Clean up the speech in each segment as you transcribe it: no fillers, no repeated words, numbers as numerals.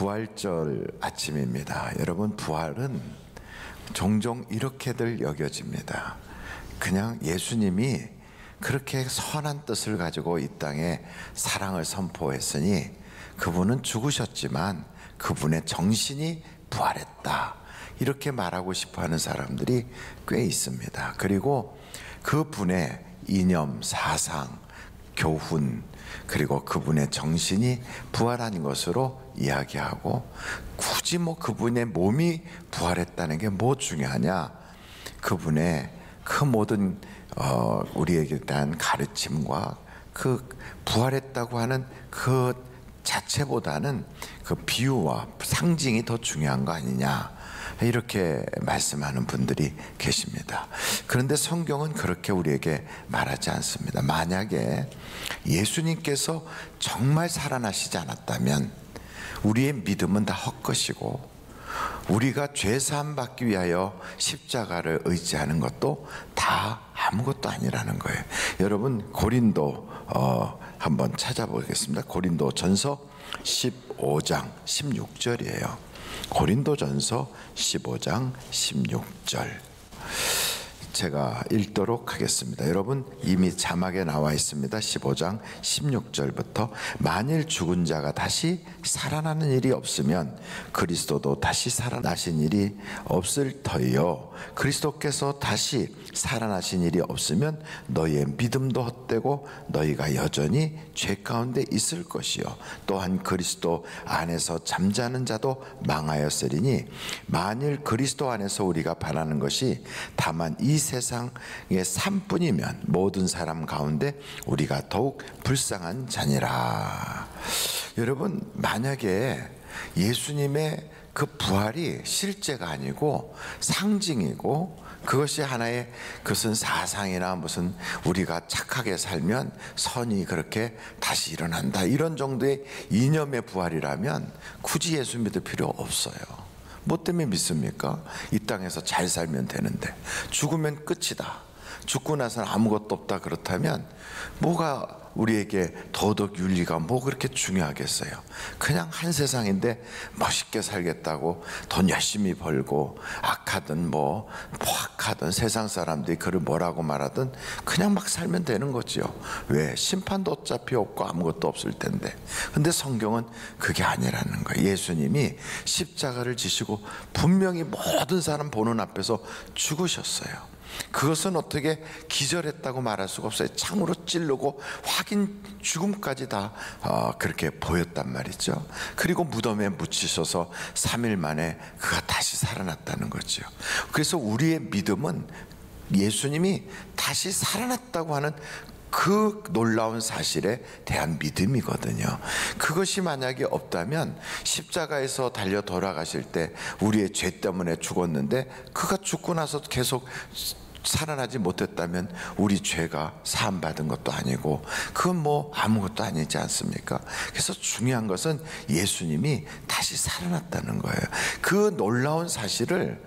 부활절 아침입니다. 여러분, 부활은 종종 이렇게들 여겨집니다. 그냥 예수님이 그렇게 선한 뜻을 가지고 이 땅에 사랑을 선포했으니 그분은 죽으셨지만 그분의 정신이 부활했다, 이렇게 말하고 싶어하는 사람들이 꽤 있습니다. 그리고 그분의 이념, 사상, 교훈, 그리고 그분의 정신이 부활한 것으로 이야기하고, 굳이 그분의 몸이 부활했다는 게 뭐 중요하냐, 그분의 그 모든 우리에게 대한 가르침과 그 부활했다고 하는 그 자체보다는 그 비유와 상징이 더 중요한 거 아니냐, 이렇게 말씀하는 분들이 계십니다. 그런데 성경은 그렇게 우리에게 말하지 않습니다. 만약에 예수님께서 정말 살아나시지 않았다면 우리의 믿음은 다 헛것이고, 우리가 죄사함 받기 위하여 십자가를 의지하는 것도 다 아무것도 아니라는 거예요. 여러분, 고린도 한번 찾아보겠습니다. 고린도 전서 15장 16절이에요. 고린도전서 15장 16절 제가 읽도록 하겠습니다. 여러분, 이미 자막에 나와 있습니다. 15장 16절부터 만일 죽은 자가 다시 살아나는 일이 없으면 그리스도도 다시 살아나신 일이 없을 터이요, 그리스도께서 다시 살아나신 일이 없으면 너희의 믿음도 헛되고 너희가 여전히 죄 가운데 있을 것이요, 또한 그리스도 안에서 잠자는 자도 망하였으리니 만일 그리스도 안에서 우리가 바라는 것이 다만 이 세상의 삶뿐이면 모든 사람 가운데 우리가 더욱 불쌍한 자니라. 여러분, 만약에 예수님의 그 부활이 실제가 아니고 상징이고, 그것이 하나의 그것은 사상이나 무슨 우리가 착하게 살면 선이 그렇게 다시 일어난다, 이런 정도의 이념의 부활이라면 굳이 예수 믿을 필요 없어요. 뭐 때문에 믿습니까? 이 땅에서 잘 살면 되는데. 죽으면 끝이다, 죽고 나서는 아무것도 없다, 그렇다면 뭐가 우리에게 도덕 윤리가 뭐 그렇게 중요하겠어요? 그냥 한 세상인데 멋있게 살겠다고 돈 열심히 벌고, 악하든 뭐 포악하든 세상 사람들이 그를 뭐라고 말하든 그냥 막 살면 되는 거지요. 왜? 심판도 어차피 없고 아무것도 없을 텐데. 근데 성경은 그게 아니라는 거예요. 예수님이 십자가를 지시고 분명히 모든 사람 보는 앞에서 죽으셨어요. 그것은 어떻게 기절했다고 말할 수가 없어요. 창으로 찌르고 확인 죽음까지 다 그렇게 보였단 말이죠. 그리고 무덤에 묻히셔서 3일 만에 그가 다시 살아났다는 거죠. 그래서 우리의 믿음은 예수님이 다시 살아났다고 하는 그 놀라운 사실에 대한 믿음이거든요. 그것이 만약에 없다면 십자가에서 달려 돌아가실 때 우리의 죄 때문에 죽었는데 그가 죽고 나서 계속 살아나지 못했다면 우리 죄가 사함받은 것도 아니고 그건 뭐 아무것도 아니지 않습니까? 그래서 중요한 것은 예수님이 다시 살아났다는 거예요. 그 놀라운 사실을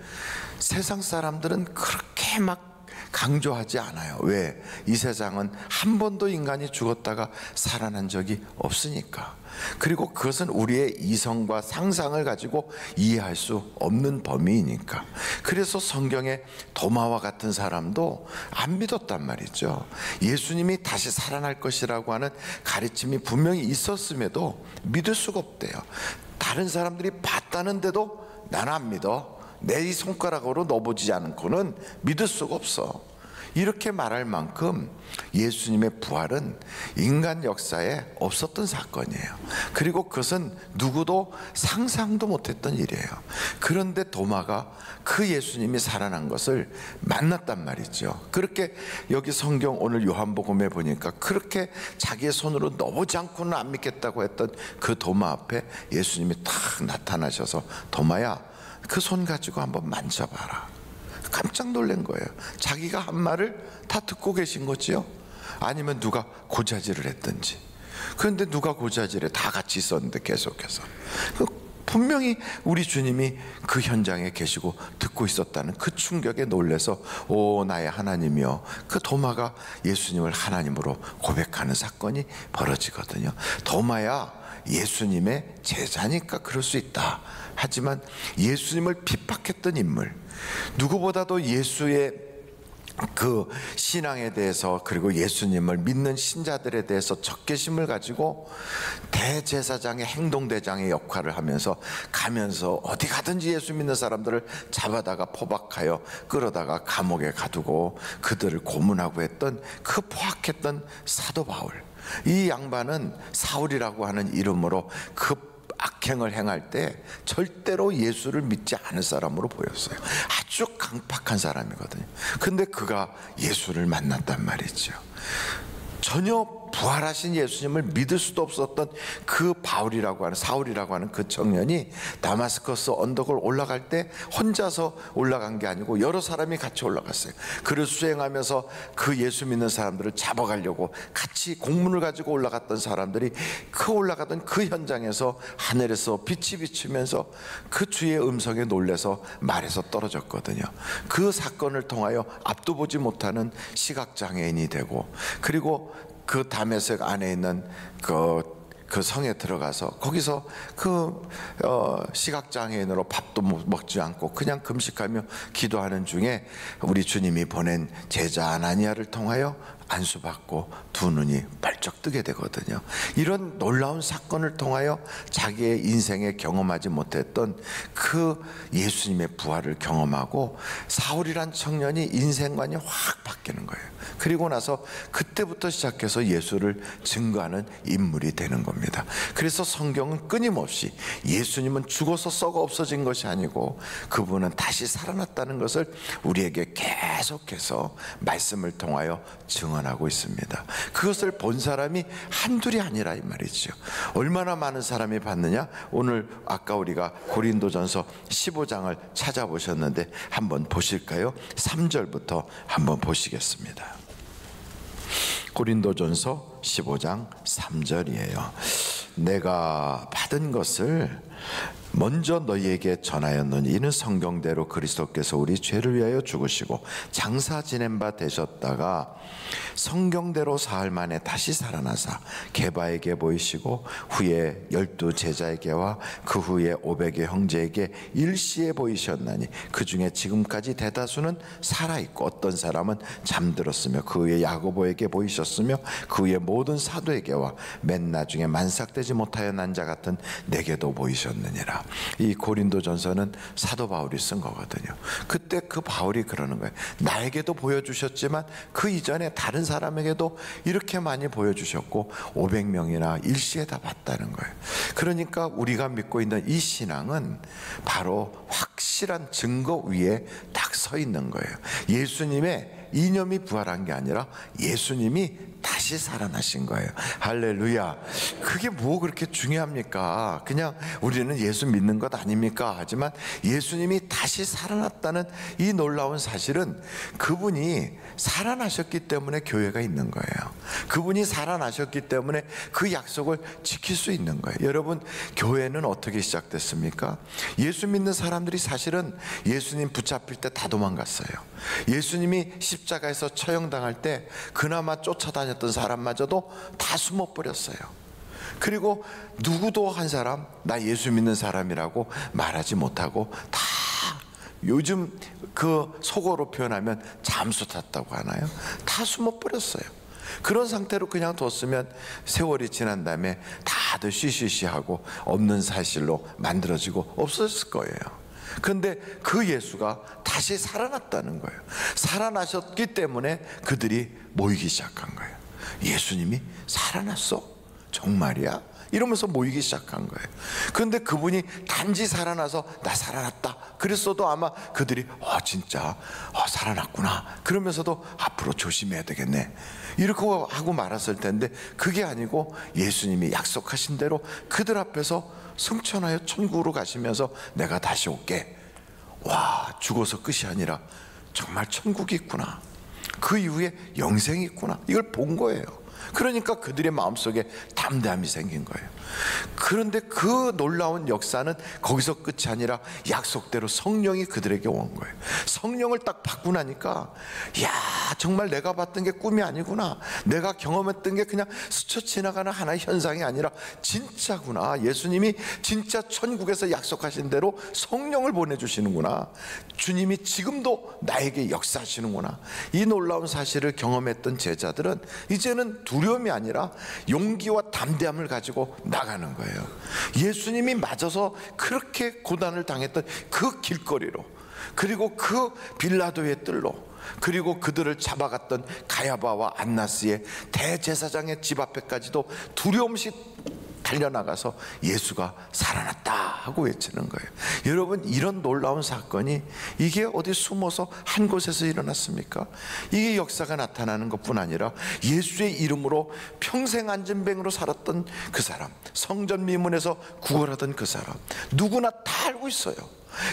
세상 사람들은 그렇게 막 강조하지 않아요. 왜? 이 세상은 한 번도 인간이 죽었다가 살아난 적이 없으니까. 그리고 그것은 우리의 이성과 상상을 가지고 이해할 수 없는 범위이니까. 그래서 성경에 도마와 같은 사람도 안 믿었단 말이죠. 예수님이 다시 살아날 것이라고 하는 가르침이 분명히 있었음에도 믿을 수가 없대요. 다른 사람들이 봤다는데도 나는 안 믿어, 내 이 손가락으로 넣어보지 않고는 믿을 수가 없어, 이렇게 말할 만큼 예수님의 부활은 인간 역사에 없었던 사건이에요. 그리고 그것은 누구도 상상도 못했던 일이에요. 그런데 도마가 그 예수님이 살아난 것을 만났단 말이죠. 그렇게 여기 성경 오늘 요한복음에 보니까 그렇게 자기의 손으로 넣어보지 않고는 안 믿겠다고 했던 그 도마 앞에 예수님이 탁 나타나셔서 도마야, 그 손 가지고 한번 만져봐라. 깜짝 놀란 거예요. 자기가 한 말을 다 듣고 계신 거지요. 아니면 누가 고자질을 했든지. 그런데 누가 고자질해? 다 같이 있었는데 계속해서. 분명히 우리 주님이 그 현장에 계시고 듣고 있었다는 그 충격에 놀라서 오 나의 하나님이여, 그 도마가 예수님을 하나님으로 고백하는 사건이 벌어지거든요. 도마야, 예수님의 제자니까 그럴 수 있다. 하지만 예수님을 핍박했던 인물, 누구보다도 예수의 그 신앙에 대해서, 그리고 예수님을 믿는 신자들에 대해서 적개심을 가지고 대제사장의 행동대장의 역할을 하면서 가면서 어디 가든지 예수 믿는 사람들을 잡아다가 포박하여 끌어다가 감옥에 가두고 그들을 고문하고 했던 그 포악했던 사도 바울, 이 양반은 사울이라고 하는 이름으로 그 악행을 행할 때 절대로 예수를 믿지 않을 사람으로 보였어요. 아주 강팍한 사람이거든요. 근데 그가 예수를 만났단 말이죠. 전혀 부활하신 예수님을 믿을 수도 없었던 그 바울이라고 하는, 사울이라고 하는 그 청년이 다마스커스 언덕을 올라갈 때 혼자서 올라간 게 아니고 여러 사람이 같이 올라갔어요. 그를 수행하면서 그 예수 믿는 사람들을 잡아가려고 같이 공문을 가지고 올라갔던 사람들이 그 올라가던 그 현장에서 하늘에서 빛이 비치면서 그 주의 음성에 놀래서 말에서 떨어졌거든요. 그 사건을 통하여 앞도 보지 못하는 시각장애인이 되고, 그리고 그 다메섹 안에 있는 그 성에 들어가서 거기서 시각장애인으로 밥도 먹지 않고 그냥 금식하며 기도하는 중에 우리 주님이 보낸 제자 아나니아를 통하여 안수받고 두 눈이 벌쩍 뜨게 되거든요. 이런 놀라운 사건을 통하여 자기의 인생에 경험하지 못했던 그 예수님의 부활을 경험하고 사울이란 청년이 인생관이 확 바뀌는 거예요. 그리고 나서 그때부터 시작해서 예수를 증거하는 인물이 되는 겁니다. 그래서 성경은 끊임없이 예수님은 죽어서 썩어 없어진 것이 아니고 그분은 다시 살아났다는 것을 우리에게 계속해서 말씀을 통하여 증언하고 있습니다. 그것을 본 사람이 한둘이 아니라 이 말이죠. 얼마나 많은 사람이 봤느냐? 오늘 아까 우리가 고린도전서 15장을 찾아보셨는데 한번 보실까요? 3절부터 한번 보시겠습니다. 고린도전서 15장 3절이에요. 내가 받은 것을 먼저 너희에게 전하였노니 이는 성경대로 그리스도께서 우리 죄를 위하여 죽으시고 장사 지낸 바 되셨다가 성경대로 사흘 만에 다시 살아나사 게바에게 보이시고 후에 12 제자에게와 그 후에 500의 형제에게 일시에 보이셨나니 그 중에 지금까지 대다수는 살아있고 어떤 사람은 잠들었으며 그 후에 야고보에게 보이셨으며 그 후에 모든 사도에게와 맨 나중에 만삭되지 못하여 난 자 같은 내게도 보이셨느니라. 이 고린도전서는 사도 바울이 쓴 거거든요. 그때 그 바울이 그러는 거예요. 나에게도 보여주셨지만 그 이전에 다른 사람에게도 이렇게 많이 보여주셨고 500명이나 일시에 다 봤다는 거예요. 그러니까 우리가 믿고 있는 이 신앙은 바로 확실한 증거 위에 딱 서 있는 거예요. 예수님의 이념이 부활한 게 아니라 예수님이 다시 살아나신 거예요. 할렐루야. 그게 뭐 그렇게 중요합니까? 그냥 우리는 예수 믿는 것 아닙니까? 하지만 예수님이 다시 살아났다는 이 놀라운 사실은 그분이 살아나셨기 때문에 교회가 있는 거예요. 그분이 살아나셨기 때문에 그 약속을 지킬 수 있는 거예요. 여러분, 교회는 어떻게 시작됐습니까? 예수 믿는 사람들이 사실은 예수님 붙잡힐 때 다 도망갔어요. 예수님이 십자가에서 처형당할 때 그나마 쫓아다녔던 사람마저도 다 숨어버렸어요. 그리고 누구도 한 사람 나 예수 믿는 사람이라고 말하지 못하고 다 요즘 그 속어로 표현하면 잠수 탔다고 하나요? 다 숨어버렸어요. 그런 상태로 그냥 뒀으면 세월이 지난 다음에 다들 쉬쉬쉬하고 없는 사실로 만들어지고 없었을 거예요. 그런데 그 예수가 다시 살아났다는 거예요. 살아나셨기 때문에 그들이 모이기 시작한 거예요. 예수님이 살아났어? 정말이야? 이러면서 모이기 시작한 거예요. 그런데 그분이 단지 살아나서 나 살아났다 그랬어도 아마 그들이 진짜 살아났구나 그러면서도 앞으로 조심해야 되겠네 이렇게 하고 말았을 텐데 그게 아니고 예수님이 약속하신 대로 그들 앞에서 승천하여 천국으로 가시면서 내가 다시 올게. 와, 죽어서 끝이 아니라 정말 천국이 있구나. 그 이후에 영생이 있구나. 이걸 본 거예요. 그러니까 그들의 마음속에 담대함이 생긴 거예요. 그런데 그 놀라운 역사는 거기서 끝이 아니라 약속대로 성령이 그들에게 온 거예요. 성령을 딱 받고 나니까 야, 정말 내가 봤던 게 꿈이 아니구나, 내가 경험했던 게 그냥 스쳐 지나가는 하나의 현상이 아니라 진짜구나, 예수님이 진짜 천국에서 약속하신 대로 성령을 보내주시는구나, 주님이 지금도 나에게 역사하시는구나. 이 놀라운 사실을 경험했던 제자들은 이제는 두려움이 아니라 용기와 담대함을 가지고 나가는 거예요. 예수님이 맞아서 그렇게 고난을 당했던 그 길거리로, 그리고 그 빌라도의 뜰로, 그리고 그들을 잡아갔던 가야바와 안나스의 대제사장의 집 앞에까지도 두려움 없이 달려나가서 예수가 살아났다 하고 외치는 거예요. 여러분, 이런 놀라운 사건이 이게 어디 숨어서 한 곳에서 일어났습니까? 이게 역사가 나타나는 것뿐 아니라 예수의 이름으로 평생 안진뱅이로 살았던 그 사람, 성전 미문에서 구걸하던 그 사람, 누구나 다 알고 있어요.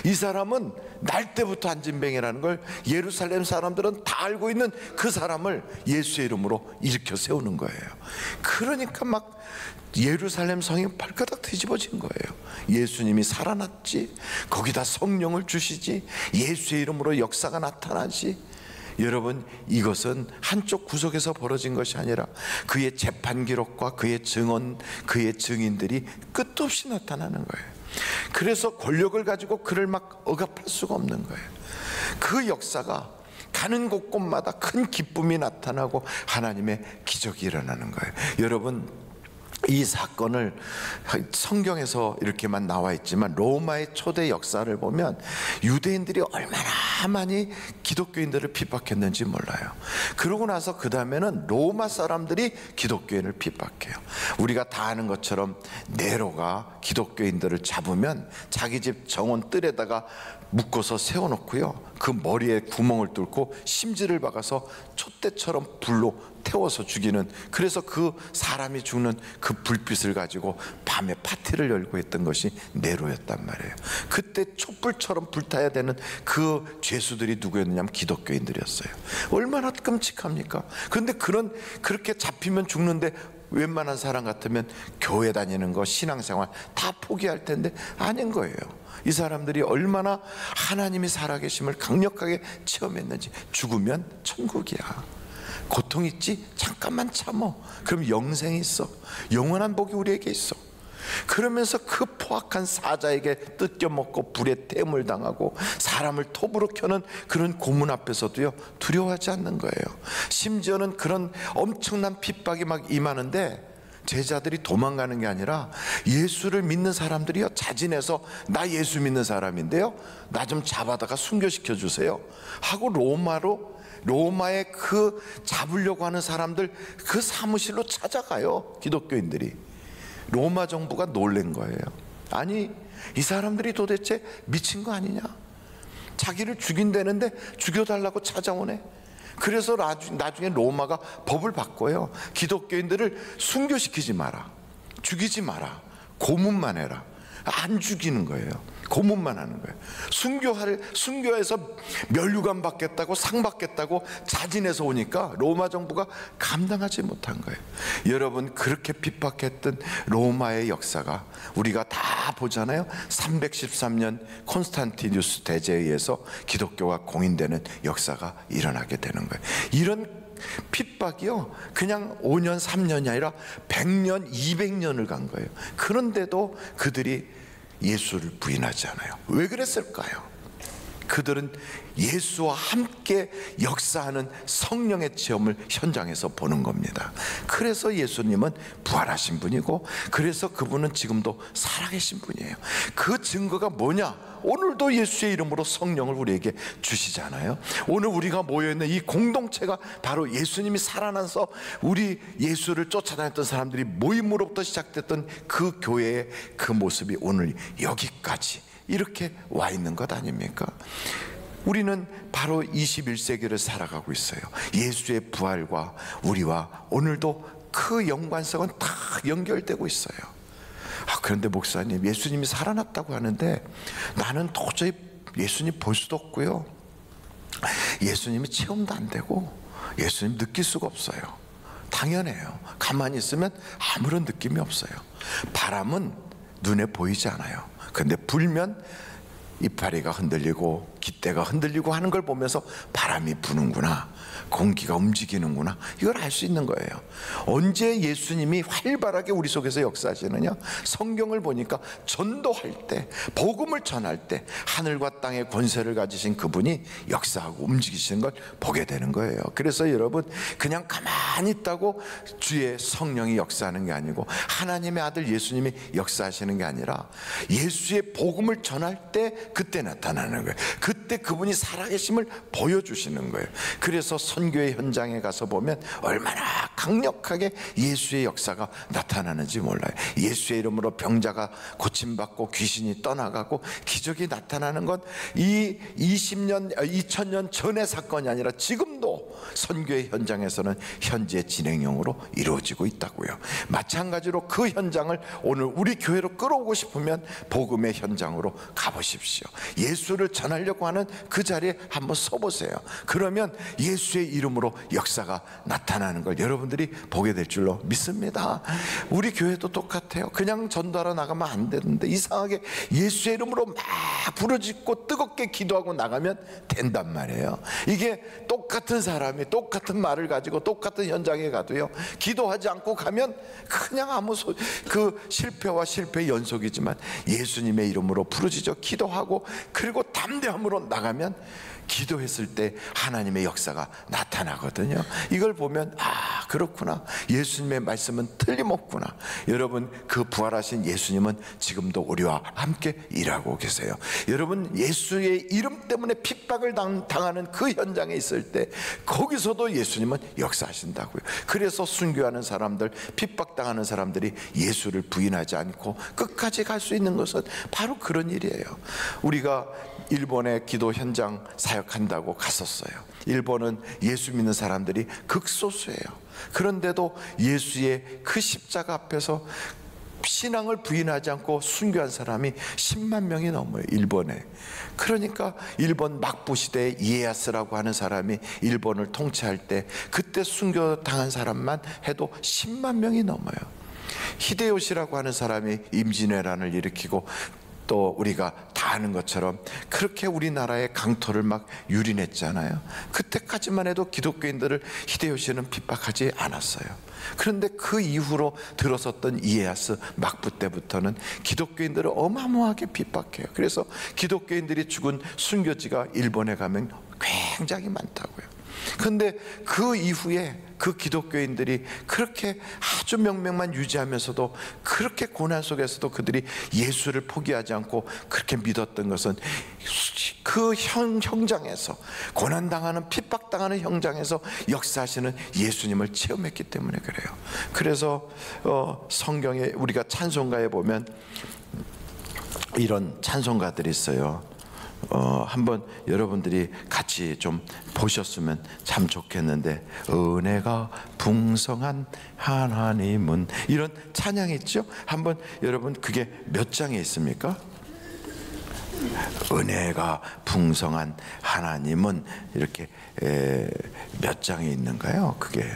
이 사람은 날 때부터 안진뱅이라는 걸 예루살렘 사람들은 다 알고 있는 그 사람을 예수의 이름으로 일으켜 세우는 거예요. 그러니까 막 예루살렘 성이 발가닥 뒤집어진 거예요. 예수님이 살아났지, 거기다 성령을 주시지, 예수의 이름으로 역사가 나타나지. 여러분, 이것은 한쪽 구석에서 벌어진 것이 아니라 그의 재판 기록과 그의 증언, 그의 증인들이 끝도 없이 나타나는 거예요. 그래서 권력을 가지고 그를 막 억압할 수가 없는 거예요. 그 역사가 가는 곳곳마다 큰 기쁨이 나타나고 하나님의 기적이 일어나는 거예요. 여러분, 이 사건을 성경에서 이렇게만 나와 있지만 로마의 초대 역사를 보면 유대인들이 얼마나 많이 기독교인들을 핍박했는지 몰라요. 그러고 나서 그 다음에는 로마 사람들이 기독교인을 핍박해요. 우리가 다 아는 것처럼 네로가 기독교인들을 잡으면 자기 집 정원 뜰에다가 묶어서 세워놓고요, 그 머리에 구멍을 뚫고 심지를 박아서 촛대처럼 불로 태워서 죽이는, 그래서 그 사람이 죽는 그 불빛을 가지고 밤에 파티를 열고 했던 것이 네로였단 말이에요. 그때 촛불처럼 불타야 되는 그 죄수들이 누구였느냐면 기독교인들이었어요. 얼마나 끔찍합니까? 그런데 그렇게 잡히면 죽는데 웬만한 사람 같으면 교회 다니는 거, 신앙생활 다 포기할 텐데 아닌 거예요. 이 사람들이 얼마나 하나님이 살아계심을 강력하게 체험했는지. 죽으면 천국이야, 고통 있지? 잠깐만 참어. 그럼 영생이 있어, 영원한 복이 우리에게 있어. 그러면서 그 포악한 사자에게 뜯겨먹고 불에 태움을 당하고 사람을 톱으로 켜는 그런 고문 앞에서도요 두려워하지 않는 거예요. 심지어는 그런 엄청난 핍박이 막 임하는데 제자들이 도망가는 게 아니라 예수를 믿는 사람들이요 자진해서 나 예수 믿는 사람인데요, 나 좀 잡아다가 순교시켜 주세요 하고 로마의 그 잡으려고 하는 사람들 그 사무실로 찾아가요. 기독교인들이. 로마 정부가 놀란 거예요. 아니, 이 사람들이 도대체 미친 거 아니냐, 자기를 죽인다는데 죽여달라고 찾아오네. 그래서 나중에 로마가 법을 바꿔요. 기독교인들을 순교시키지 마라, 죽이지 마라, 고문만 해라. 안 죽이는 거예요. 고문만 하는 거예요. 순교해서 면류관 받겠다고, 상 받겠다고 자진해서 오니까 로마 정부가 감당하지 못한 거예요. 여러분, 그렇게 핍박했던 로마의 역사가 우리가 다 보잖아요. 313년 콘스탄티누스 대제에 의해서 기독교가 공인되는 역사가 일어나게 되는 거예요. 이런 핍박이요 그냥 5년 3년이 아니라 100년 200년을 간 거예요. 그런데도 그들이 예수를 부인하지 않아요. 왜 그랬을까요? 그들은 예수와 함께 역사하는 성령의 체험을 현장에서 보는 겁니다. 그래서 예수님은 부활하신 분이고, 그래서 그분은 지금도 살아계신 분이에요. 그 증거가 뭐냐? 오늘도 예수의 이름으로 성령을 우리에게 주시잖아요. 오늘 우리가 모여있는 이 공동체가 바로 예수님이 살아나서 우리 예수를 쫓아다녔던 사람들이 모임으로부터 시작됐던 그 교회의 그 모습이 오늘 여기까지 이렇게 와 있는 것 아닙니까? 우리는 바로 21세기를 살아가고 있어요. 예수의 부활과 우리와 오늘도 그 연관성은 다 연결되고 있어요. 그런데 목사님, 예수님이 살아났다고 하는데 나는 도저히 예수님 볼 수도 없고요, 예수님이 체험도 안 되고 예수님 느낄 수가 없어요. 당연해요. 가만히 있으면 아무런 느낌이 없어요. 바람은 눈에 보이지 않아요. 근데 불면 이파리가 흔들리고 깃대가 흔들리고 하는 걸 보면서 바람이 부는구나, 공기가 움직이는구나, 이걸 알 수 있는 거예요. 언제 예수님이 활발하게 우리 속에서 역사하시느냐? 성경을 보니까 전도할 때, 복음을 전할 때 하늘과 땅의 권세를 가지신 그분이 역사하고 움직이시는 걸 보게 되는 거예요. 그래서 여러분, 그냥 가만히 있다고 주의 성령이 역사하는 게 아니고 하나님의 아들 예수님이 역사하시는 게 아니라 예수의 복음을 전할 때 그때 나타나는 거예요. 그때 그분이 살아계심을 보여주시는 거예요. 그래서 선교의 현장에 가서 보면 얼마나 강력하게 예수의 역사가 나타나는지 몰라요. 예수의 이름으로 병자가 고침받고 귀신이 떠나가고 기적이 나타나는 건 이 2000년 전의 사건이 아니라 지금도 선교의 현장에서는 현재 진행형으로 이루어지고 있다고요. 마찬가지로 그 현장을 오늘 우리 교회로 끌어오고 싶으면 복음의 현장으로 가보십시오. 예수를 전하려고 하는 그 자리에 한번 서보세요. 그러면 예수의 이름으로 역사가 나타나는 걸 여러분들이 보게 될 줄로 믿습니다. 우리 교회도 똑같아요. 그냥 전도하러 나가면 안 되는데 이상하게 예수의 이름으로 막 부르짖고 뜨겁게 기도하고 나가면 된단 말이에요. 이게 똑같은 사람이 똑같은 말을 가지고 똑같은 현장에 가도요, 기도하지 않고 가면 그냥 그 실패와 실패의 연속이지만 예수님의 이름으로 부르짖어 기도하고 그리고 담대함으로 나가면 기도했을 때 하나님의 역사가 나타나거든요. 이걸 보면 그렇구나, 예수님의 말씀은 틀림없구나. 여러분, 그 부활하신 예수님은 지금도 우리와 함께 일하고 계세요. 여러분, 예수의 이름 때문에 핍박을 당하는 그 현장에 있을 때 거기서도 예수님은 역사하신다고요. 그래서 순교하는 사람들, 핍박당하는 사람들이 예수를 부인하지 않고 끝까지 갈 수 있는 것은 바로 그런 일이에요. 우리가 일본의 기도 현장 사역한다고 갔었어요. 일본은 예수 믿는 사람들이 극소수예요. 그런데도 예수의 그 십자가 앞에서 신앙을 부인하지 않고 순교한 사람이 10만 명이 넘어요, 일본에. 그러니까 일본 막부 시대에 이에야스라고 하는 사람이 일본을 통치할 때 그때 순교당한 사람만 해도 10만 명이 넘어요. 히데요시라고 하는 사람이 임진왜란을 일으키고 또 우리가 다 아는 것처럼 그렇게 우리나라의 강토를 막 유린했잖아요. 그때까지만 해도 기독교인들을 히데요시는 핍박하지 않았어요. 그런데 그 이후로 들어섰던 이에야스 막부 때부터는 기독교인들을 어마어마하게 핍박해요. 그래서 기독교인들이 죽은 순교지가 일본에 가면 굉장히 많다고요. 그런데 그 이후에 그 기독교인들이 그렇게 아주 명맥만 유지하면서도 그렇게 고난 속에서도 그들이 예수를 포기하지 않고 그렇게 믿었던 것은 그 현장에서, 고난당하는 핍박당하는 현장에서 역사하시는 예수님을 체험했기 때문에 그래요. 그래서 성경에 우리가 찬송가에 보면 이런 찬송가들이 있어요. 한번 여러분들이 같이 좀 보셨으면 참 좋겠는데, 은혜가 풍성한 하나님은, 이런 찬양이 있죠? 한번 여러분, 그게 몇 장에 있습니까? 은혜가 풍성한 하나님은 이렇게 몇 장에 있는가요? 그게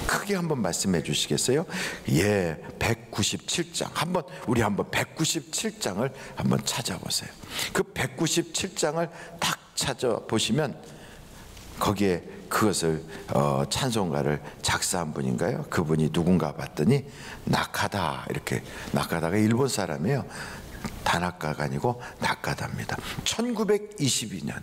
크게 한번 말씀해 주시겠어요? 예, 197장. 우리 한번 197장을 한번 찾아보세요. 그 197장을 딱 찾아보시면 거기에 그것을 찬송가를 작사한 분인가요? 그분이 누군가 봤더니 나카다, 이렇게. 나카다가 일본 사람이에요. 다나카가 아니고 나카다입니다. 1922년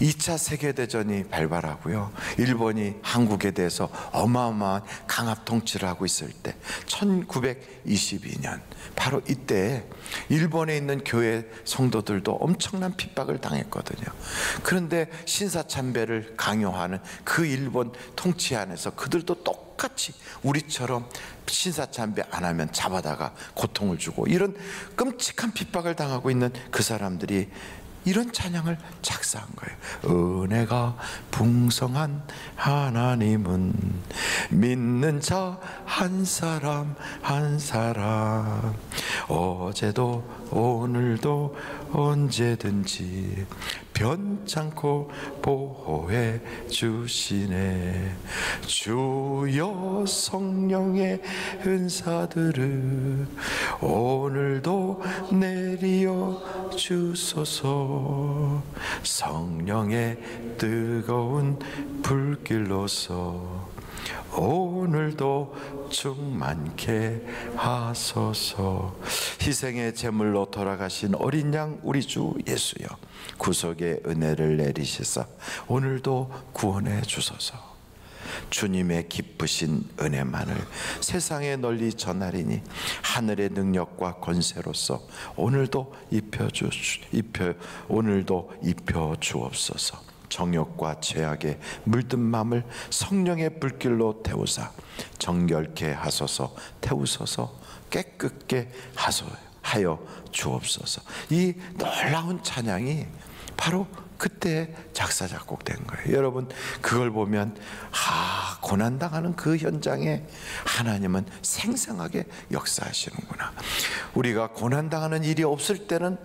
2차 세계대전이 발발하고요, 일본이 한국에 대해서 어마어마한 강압 통치를 하고 있을 때 1922년 바로 이때 일본에 있는 교회 성도들도 엄청난 핍박을 당했거든요. 그런데 신사참배를 강요하는 그 일본 통치 안에서 그들도 똑같이 우리처럼 신사참배 안 하면 잡아다가 고통을 주고 이런 끔찍한 핍박을 당하고 있는 그 사람들이 이런 찬양을 작사한 거예요. 은혜가 풍성한 하나님은 믿는 자 한 사람 한 사람, 어제도 오늘도 언제든지 변찮고 보호해 주시네. 주여 성령의 은사들을 오늘도 내리어 주소서. 성령의 뜨거운 불길로서 오늘도 충만케 하소서. 희생의 제물로 돌아가신 어린 양 우리 주 예수여, 구속의 은혜를 내리시사 오늘도 구원해 주소서. 주님의 기쁘신 은혜만을 세상에 널리 전하리니 하늘의 능력과 권세로서 오늘도 오늘도 입혀 주옵소서. 정욕과 죄악에 물든 마음을 성령의 불길로 태우사 정결케 하소서. 태우소서. 깨끗게 하여 주옵소서. 이 놀라운 찬양이 바로 그때 작사 작곡된 거예요. 여러분, 그걸 보면 고난당하는 그 현장에 하나님은 생생하게 역사하시는구나. 우리가 고난당하는 일이 없을 때는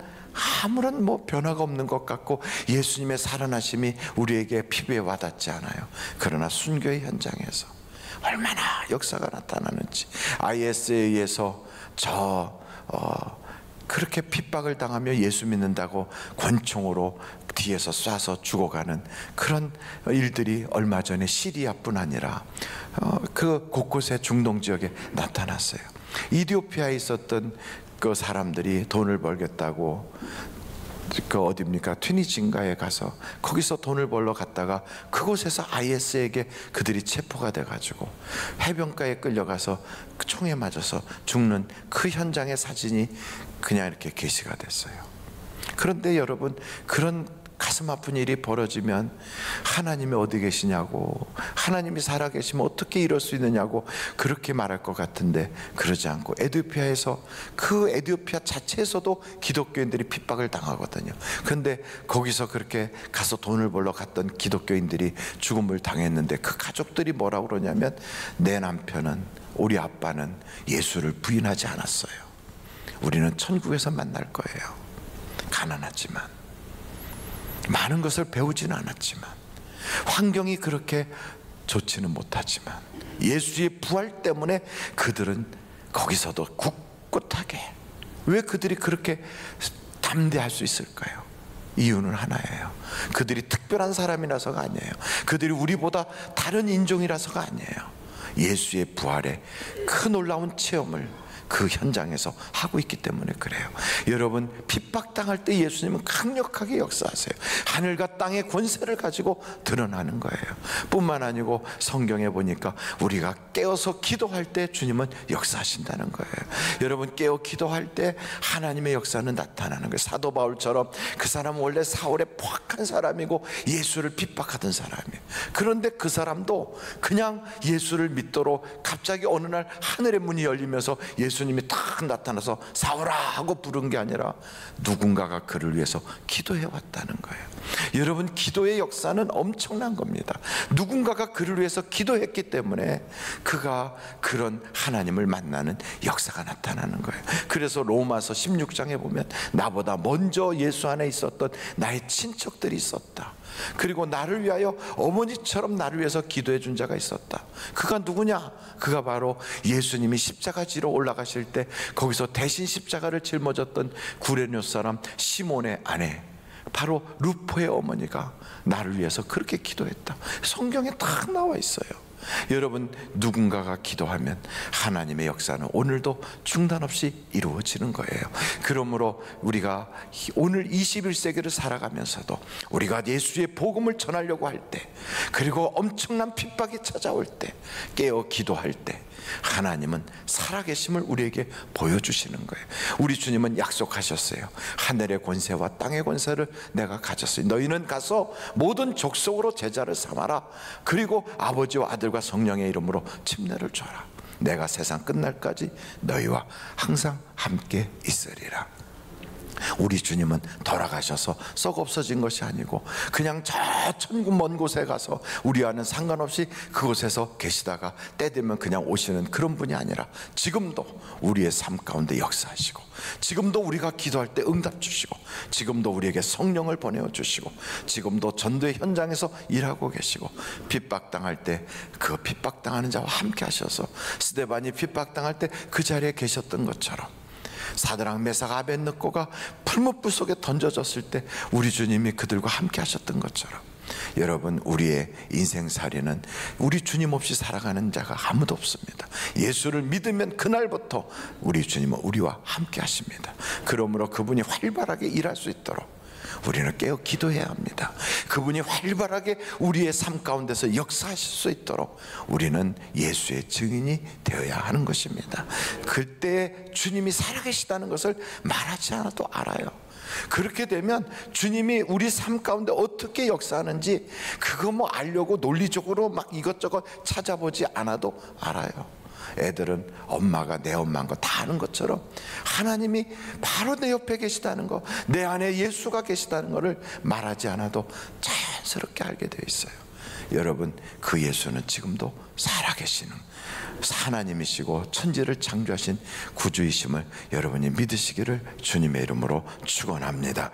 아무런 변화가 없는 것 같고 예수님의 살아나심이 우리에게 피부에 와닿지 않아요. 그러나 순교의 현장에서 얼마나 역사가 나타나는지. IS에 의해서 그렇게 핍박을 당하며 예수 믿는다고 권총으로 뒤에서 쏴서 죽어가는 그런 일들이 얼마 전에 시리아뿐 아니라 그 곳곳의 중동 지역에 나타났어요. 이디오피아에 있었던 그 사람들이 돈을 벌겠다고 어디입니까? 튀니진가에 가서 거기서 돈을 벌러 갔다가 그곳에서 IS에게 그들이 체포가 돼가지고 해변가에 끌려가서 총에 맞아서 죽는 그 현장의 사진이 그냥 이렇게 게시가 됐어요. 그런데 여러분, 그런 가슴 아픈 일이 벌어지면 하나님이 어디 계시냐고, 하나님이 살아계시면 어떻게 이럴 수 있느냐고 그렇게 말할 것 같은데 그러지 않고 에티오피아에서, 그 에티오피아 자체에서도 기독교인들이 핍박을 당하거든요. 그런데 거기서 그렇게 가서 돈을 벌러 갔던 기독교인들이 죽음을 당했는데 그 가족들이 뭐라고 그러냐면, 내 남편은, 우리 아빠는 예수를 부인하지 않았어요. 우리는 천국에서 만날 거예요. 가난하지만, 많은 것을 배우지는 않았지만, 환경이 그렇게 좋지는 못하지만 예수의 부활 때문에 그들은 거기서도 굳굳하게, 왜 그들이 그렇게 담대할 수 있을까요? 이유는 하나예요. 그들이 특별한 사람이라서가 아니에요. 그들이 우리보다 다른 인종이라서가 아니에요. 예수의 부활의 큰 놀라운 체험을 그 현장에서 하고 있기 때문에 그래요. 여러분, 핍박당할 때 예수님은 강력하게 역사하세요. 하늘과 땅의 권세를 가지고 드러나는 거예요. 뿐만 아니고 성경에 보니까 우리가 깨어서 기도할 때 주님은 역사하신다는 거예요. 여러분, 깨어 기도할 때 하나님의 역사는 나타나는 거예요. 사도 바울처럼 그 사람은 원래 사울의 포악한 사람이고 예수를 핍박하던 사람이에요. 그런데 그 사람도 그냥 예수를 믿도록 갑자기 어느 날 하늘의 문이 열리면서 예수님이 딱 나타나서 사울아 하고 부른 게 아니라 누군가가 그를 위해서 기도해 왔다는 거예요. 여러분, 기도의 역사는 엄청난 겁니다. 누군가가 그를 위해서 기도했기 때문에 그가 그런 하나님을 만나는 역사가 나타나는 거예요. 그래서 로마서 16장에 보면 나보다 먼저 예수 안에 있었던 나의 친척들이 있었다. 그리고 나를 위하여 어머니처럼 나를 위해서 기도해 준 자가 있었다. 그가 누구냐? 그가 바로 예수님이 십자가 지러 올라가실 때 거기서 대신 십자가를 짊어졌던 구레뇨 사람 시몬의 아내, 바로 루포의 어머니가 나를 위해서 그렇게 기도했다. 성경에 딱 나와 있어요. 여러분, 누군가가 기도하면 하나님의 역사는 오늘도 중단 없이 이루어지는 거예요. 그러므로 우리가 오늘 21세기를 살아가면서도 우리가 예수의 복음을 전하려고 할 때, 그리고 엄청난 핍박이 찾아올 때, 깨어 기도할 때 하나님은 살아계심을 우리에게 보여주시는 거예요. 우리 주님은 약속하셨어요. 하늘의 권세와 땅의 권세를 내가 가졌으니 너희는 가서 모든 족속으로 제자를 삼아라. 그리고 아버지와 아들과 성령의 이름으로 침례를 줘라. 내가 세상 끝날까지 너희와 항상 함께 있으리라. 우리 주님은 돌아가셔서 썩 없어진 것이 아니고 그냥 저 천국 먼 곳에 가서 우리와는 상관없이 그곳에서 계시다가 때 되면 그냥 오시는 그런 분이 아니라 지금도 우리의 삶 가운데 역사하시고, 지금도 우리가 기도할 때 응답 주시고, 지금도 우리에게 성령을 보내어 주시고, 지금도 전도의 현장에서 일하고 계시고, 핍박당할 때 그 핍박당하는 자와 함께 하셔서 스데반이 핍박당할 때 그 자리에 계셨던 것처럼, 사드락 메삭 아벳느고가 풀무불 속에 던져졌을 때 우리 주님이 그들과 함께 하셨던 것처럼, 여러분, 우리의 인생살이는 우리 주님 없이 살아가는 자가 아무도 없습니다. 예수를 믿으면 그날부터 우리 주님은 우리와 함께 하십니다. 그러므로 그분이 활발하게 일할 수 있도록 우리는 깨어 기도해야 합니다. 그분이 활발하게 우리의 삶 가운데서 역사하실 수 있도록 우리는 예수의 증인이 되어야 하는 것입니다. 그때 주님이 살아계시다는 것을 말하지 않아도 알아요. 그렇게 되면 주님이 우리 삶 가운데 어떻게 역사하는지 그거 뭐 알려고 논리적으로 막 이것저것 찾아보지 않아도 알아요. 애들은 엄마가 내 엄마인 거 다 아는 것처럼 하나님이 바로 내 옆에 계시다는 거, 내 안에 예수가 계시다는 것을 말하지 않아도 자연스럽게 알게 되어 있어요. 여러분, 그 예수는 지금도 살아계시는 하나님이시고 천지를 창조하신 구주이심을 여러분이 믿으시기를 주님의 이름으로 축원합니다.